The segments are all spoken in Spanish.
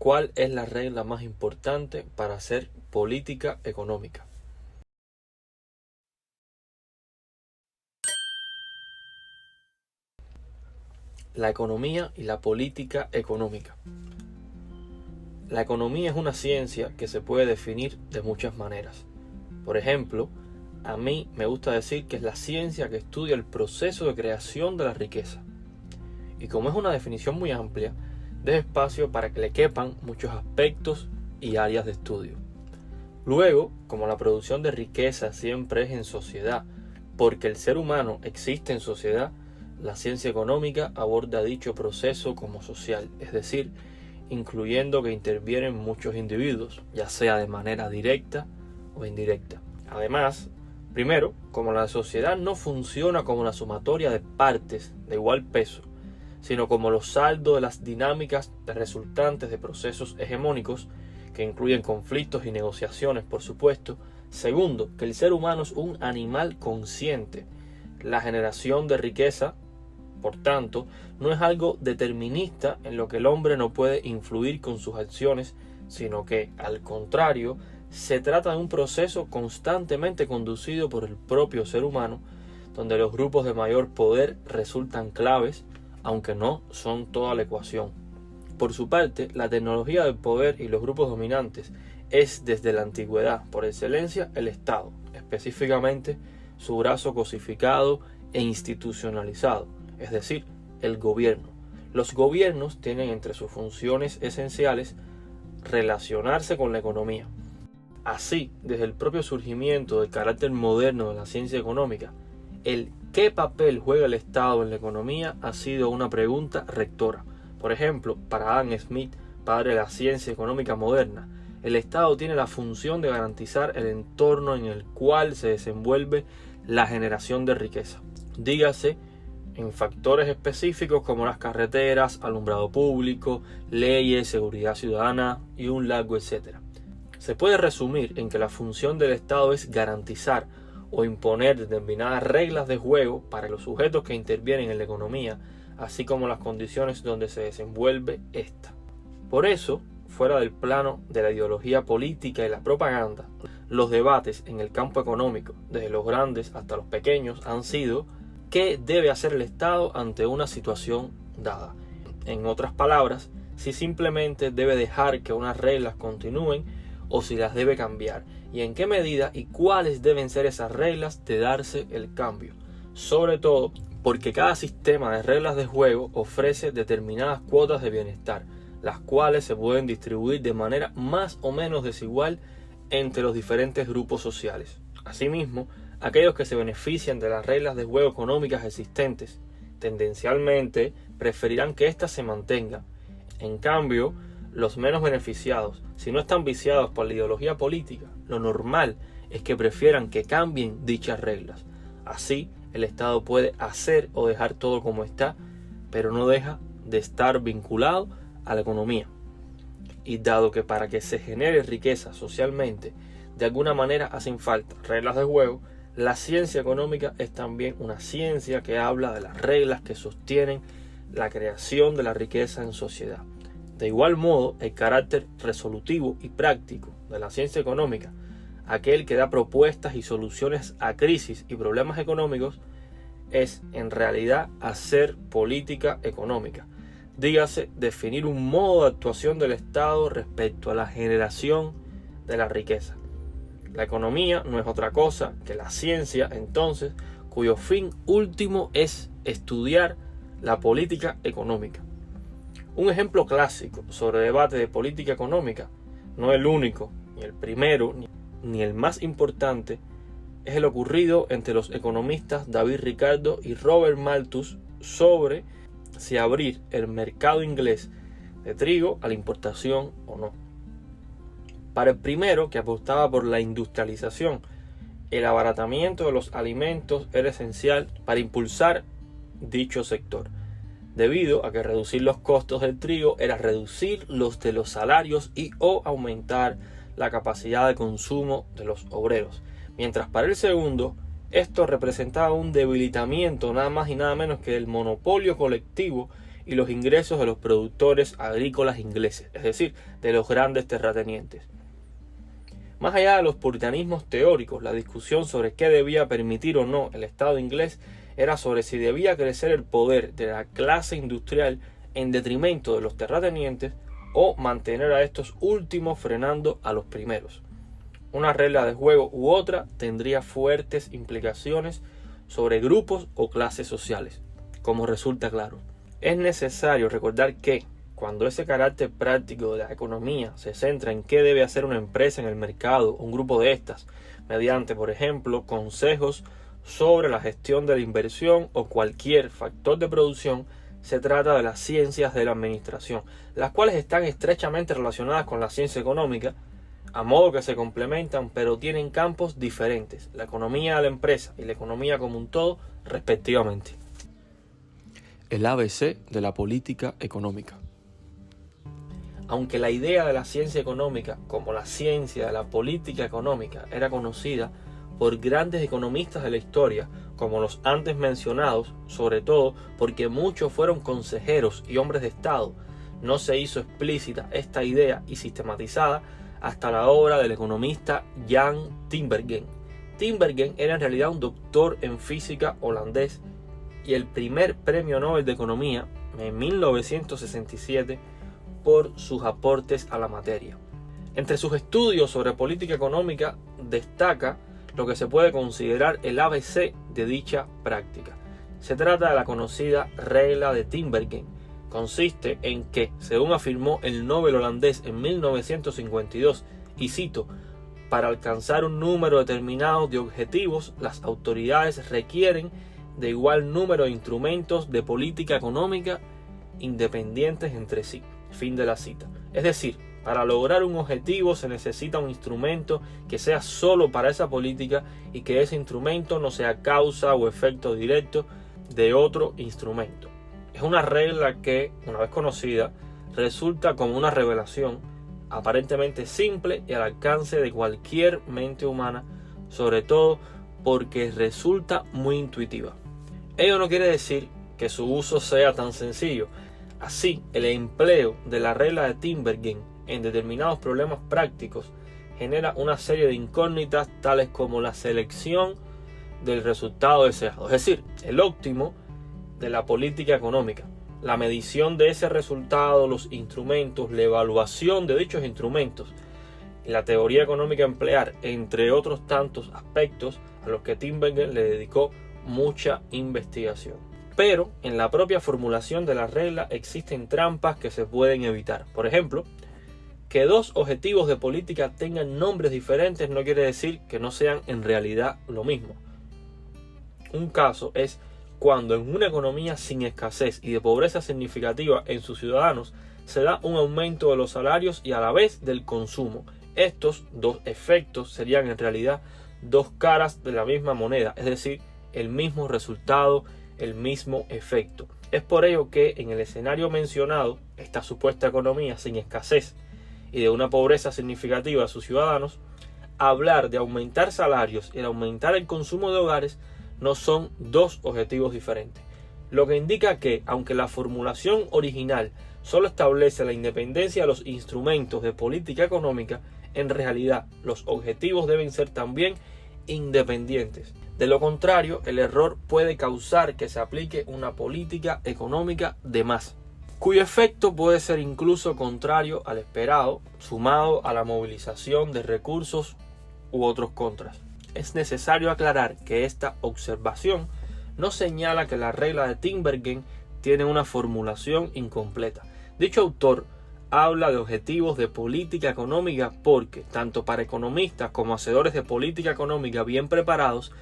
¿Cuál es la regla más importante para hacer política económica? La economía y la política económica. La economía es una ciencia que se puede definir de muchas maneras. Por ejemplo, a mí me gusta decir que es la ciencia que estudia el proceso de creación de la riqueza. Y como es una definición muy amplia, deja espacio para que le quepan muchos aspectos y áreas de estudio. Luego, como la producción de riqueza siempre es en sociedad, porque el ser humano existe en sociedad, la ciencia económica aborda dicho proceso como social, es decir, incluyendo que intervienen muchos individuos, ya sea de manera directa o indirecta. Además, primero, como la sociedad no funciona como una sumatoria de partes de igual peso, sino como los saldos de las dinámicas resultantes de procesos hegemónicos, que incluyen conflictos y negociaciones, por supuesto. Segundo, que el ser humano es un animal consciente. La generación de riqueza, por tanto, no es algo determinista en lo que el hombre no puede influir con sus acciones, sino que, al contrario, se trata de un proceso constantemente conducido por el propio ser humano, donde los grupos de mayor poder resultan claves, aunque no son toda la ecuación. Por su parte, la tecnología del poder y los grupos dominantes es desde la antigüedad, por excelencia, el Estado, específicamente su brazo cosificado e institucionalizado, es decir, el gobierno. Los gobiernos tienen entre sus funciones esenciales relacionarse con la economía. Así, desde el propio surgimiento del carácter moderno de la ciencia económica, el ¿qué papel juega el Estado en la economía? Ha sido una pregunta rectora. Por ejemplo, para Adam Smith, padre de la ciencia económica moderna, el Estado tiene la función de garantizar el entorno en el cual se desenvuelve la generación de riqueza. Dígase, en factores específicos como las carreteras, alumbrado público, leyes, seguridad ciudadana y un largo etcétera. Se puede resumir en que la función del Estado es garantizar o imponer determinadas reglas de juego para los sujetos que intervienen en la economía, así como las condiciones donde se desenvuelve ésta. Por eso, fuera del plano de la ideología política y la propaganda, los debates en el campo económico, desde los grandes hasta los pequeños, han sido ¿qué debe hacer el Estado ante una situación dada? En otras palabras, si simplemente debe dejar que unas reglas continúen o si las debe cambiar, y en qué medida y cuáles deben ser esas reglas de darse el cambio. Sobre todo porque cada sistema de reglas de juego ofrece determinadas cuotas de bienestar, las cuales se pueden distribuir de manera más o menos desigual entre los diferentes grupos sociales. Asimismo, aquellos que se benefician de las reglas de juego económicas existentes, tendencialmente preferirán que éstas se mantengan. En cambio, los menos beneficiados, si no están viciados por la ideología política, lo normal es que prefieran que cambien dichas reglas. Así, el Estado puede hacer o dejar todo como está, pero no deja de estar vinculado a la economía. Y dado que para que se genere riqueza socialmente, de alguna manera hacen falta reglas de juego, la ciencia económica es también una ciencia que habla de las reglas que sostienen la creación de la riqueza en sociedad. De igual modo, el carácter resolutivo y práctico de la ciencia económica, aquel que da propuestas y soluciones a crisis y problemas económicos, es en realidad hacer política económica. Dígase, definir un modo de actuación del Estado respecto a la generación de la riqueza. La economía no es otra cosa que la ciencia, entonces, cuyo fin último es estudiar la política económica. Un ejemplo clásico sobre debate de política económica, no el único, ni el primero, ni el más importante, es el ocurrido entre los economistas David Ricardo y Robert Malthus sobre si abrir el mercado inglés de trigo a la importación o no. Para el primero, que apostaba por la industrialización, el abaratamiento de los alimentos era esencial para impulsar dicho sector, debido a que reducir los costos del trigo era reducir los de los salarios y o aumentar la capacidad de consumo de los obreros. Mientras para el segundo, esto representaba un debilitamiento nada más y nada menos que el monopolio colectivo y los ingresos de los productores agrícolas ingleses, es decir, de los grandes terratenientes. Más allá de los puritanismos teóricos, la discusión sobre qué debía permitir o no el Estado inglés era sobre si debía crecer el poder de la clase industrial en detrimento de los terratenientes o mantener a estos últimos frenando a los primeros. Una regla de juego u otra tendría fuertes implicaciones sobre grupos o clases sociales, como resulta claro. Es necesario recordar que, cuando ese carácter práctico de la economía se centra en qué debe hacer una empresa en el mercado o un grupo de estas, mediante, por ejemplo, consejos sobre la gestión de la inversión o cualquier factor de producción, se trata de las ciencias de la administración, las cuales están estrechamente relacionadas con la ciencia económica, a modo que se complementan, pero tienen campos diferentes, la economía de la empresa y la economía como un todo, respectivamente. El ABC de la política económica. Aunque la idea de la ciencia económica como la ciencia de la política económica era conocida por grandes economistas de la historia, como los antes mencionados, sobre todo porque muchos fueron consejeros y hombres de Estado, no se hizo explícita esta idea y sistematizada hasta la obra del economista Jan Tinbergen. Tinbergen era en realidad un doctor en física holandés y el primer premio Nobel de Economía en 1967 por sus aportes a la materia. Entre sus estudios sobre política económica destaca lo que se puede considerar el ABC de dicha práctica. Se trata de la conocida regla de Tinbergen. Consiste en que, según afirmó el Nobel holandés en 1952, y cito, para alcanzar un número determinado de objetivos, las autoridades requieren de igual número de instrumentos de política económica independientes entre sí. Fin de la cita. Es decir, para lograr un objetivo se necesita un instrumento que sea solo para esa política y que ese instrumento no sea causa o efecto directo de otro instrumento. Es una regla que, una vez conocida, resulta como una revelación aparentemente simple y al alcance de cualquier mente humana, sobre todo porque resulta muy intuitiva. Ello no quiere decir que su uso sea tan sencillo. Así, el empleo de la regla de Tinbergen en determinados problemas prácticos genera una serie de incógnitas tales como la selección del resultado deseado, es decir, el óptimo de la política económica, la medición de ese resultado, los instrumentos, la evaluación de dichos instrumentos y la teoría económica a emplear, entre otros tantos aspectos a los que Tinbergen le dedicó mucha investigación. Pero en la propia formulación de la regla existen trampas que se pueden evitar. Por ejemplo, que dos objetivos de política tengan nombres diferentes no quiere decir que no sean en realidad lo mismo. Un caso es cuando en una economía sin escasez y de pobreza significativa en sus ciudadanos se da un aumento de los salarios y a la vez del consumo. Estos dos efectos serían en realidad dos caras de la misma moneda, es decir, el mismo resultado, el mismo efecto. Es por ello que en el escenario mencionado, esta supuesta economía sin escasez y de una pobreza significativa a sus ciudadanos, hablar de aumentar salarios y de aumentar el consumo de hogares no son dos objetivos diferentes. Lo que indica que, aunque la formulación original solo establece la independencia de los instrumentos de política económica, en realidad los objetivos deben ser también independientes. De lo contrario, el error puede causar que se aplique una política económica de más, cuyo efecto puede ser incluso contrario al esperado, sumado a la movilización de recursos u otros contras. Es necesario aclarar que esta observación no señala que la regla de Tinbergen tiene una formulación incompleta. Dicho autor habla de objetivos de política económica porque, tanto para economistas como hacedores de política económica bien preparados,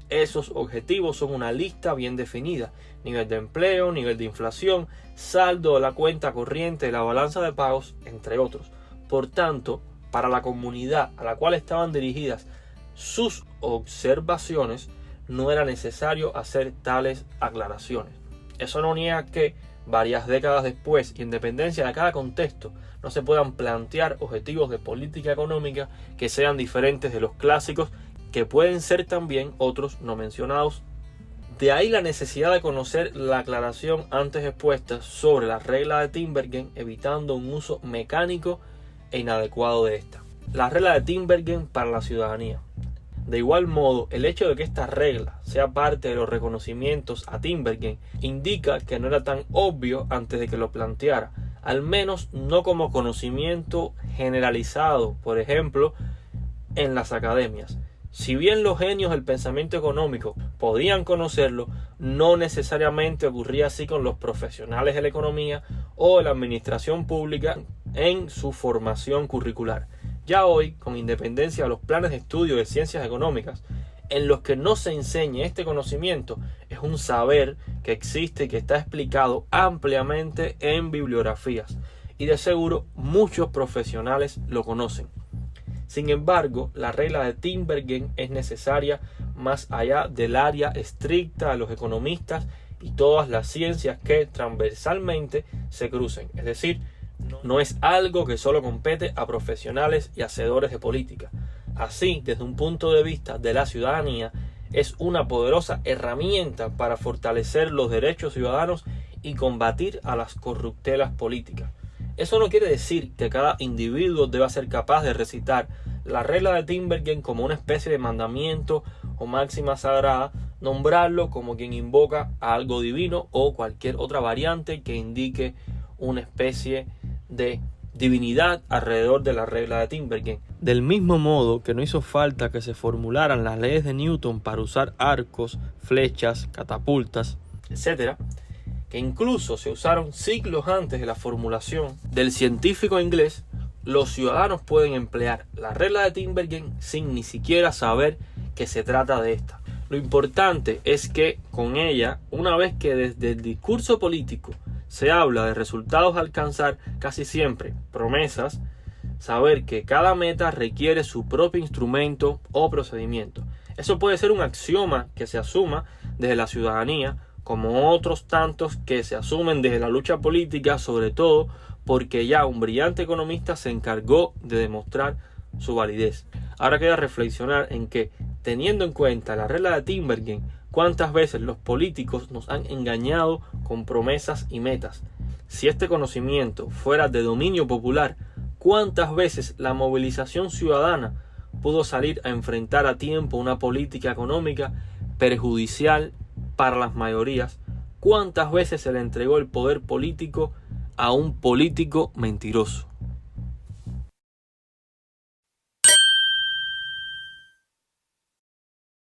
esos objetivos son una lista bien definida: nivel de empleo, nivel de inflación, saldo de la cuenta corriente de la balanza de pagos, entre otros. Por tanto, para la comunidad a la cual estaban dirigidas sus observaciones, no era necesario hacer tales aclaraciones. Eso no niega que, varias décadas después y en dependencia de cada contexto, no se puedan plantear objetivos de política económica que sean diferentes de los clásicos, que pueden ser también otros no mencionados De ahí la necesidad de conocer la aclaración antes expuesta sobre la regla de Tinbergen, evitando un uso mecánico e inadecuado de esta. La regla de Tinbergen para la ciudadanía. De igual modo, el hecho de que esta regla sea parte de los reconocimientos a Tinbergen indica que no era tan obvio antes de que lo planteara, al menos no como conocimiento generalizado, por ejemplo, en las academias. Si bien los genios del pensamiento económico podían conocerlo, no necesariamente ocurría así con los profesionales de la economía o de la administración pública en su formación curricular. Ya hoy, con independencia de los planes de estudio de ciencias económicas, en los que no se enseñe este conocimiento, es un saber que existe y que está explicado ampliamente en bibliografías, y de seguro muchos profesionales lo conocen. Sin embargo, la regla de Tinbergen es necesaria más allá del área estricta de los economistas y todas las ciencias que transversalmente se crucen. Es decir, no es algo que solo compete a profesionales y hacedores de política. Así, desde un punto de vista de la ciudadanía, es una poderosa herramienta para fortalecer los derechos ciudadanos y combatir a las corruptelas políticas. Eso no quiere decir que cada individuo deba ser capaz de recitar la regla de Tinbergen como una especie de mandamiento o máxima sagrada, nombrarlo como quien invoca a algo divino o cualquier otra variante que indique una especie de divinidad alrededor de la regla de Tinbergen. Del mismo modo que no hizo falta que se formularan las leyes de Newton para usar arcos, flechas, catapultas, etc., que incluso se usaron siglos antes de la formulación del científico inglés, los ciudadanos pueden emplear la regla de Tinbergen sin ni siquiera saber que se trata de esta. Lo importante es que con ella, una vez que desde el discurso político se habla de resultados a alcanzar, casi siempre promesas, saber que cada meta requiere su propio instrumento o procedimiento. Eso puede ser un axioma que se asuma desde la ciudadanía, como otros tantos que se asumen desde la lucha política, sobre todo porque ya un brillante economista se encargó de demostrar su validez. Ahora queda reflexionar en que, teniendo en cuenta la regla de Tinbergen, cuántas veces los políticos nos han engañado con promesas y metas. Si este conocimiento fuera de dominio popular, cuántas veces la movilización ciudadana pudo salir a enfrentar a tiempo una política económica perjudicial para las mayorías, cuántas veces se le entregó el poder político a un político mentiroso.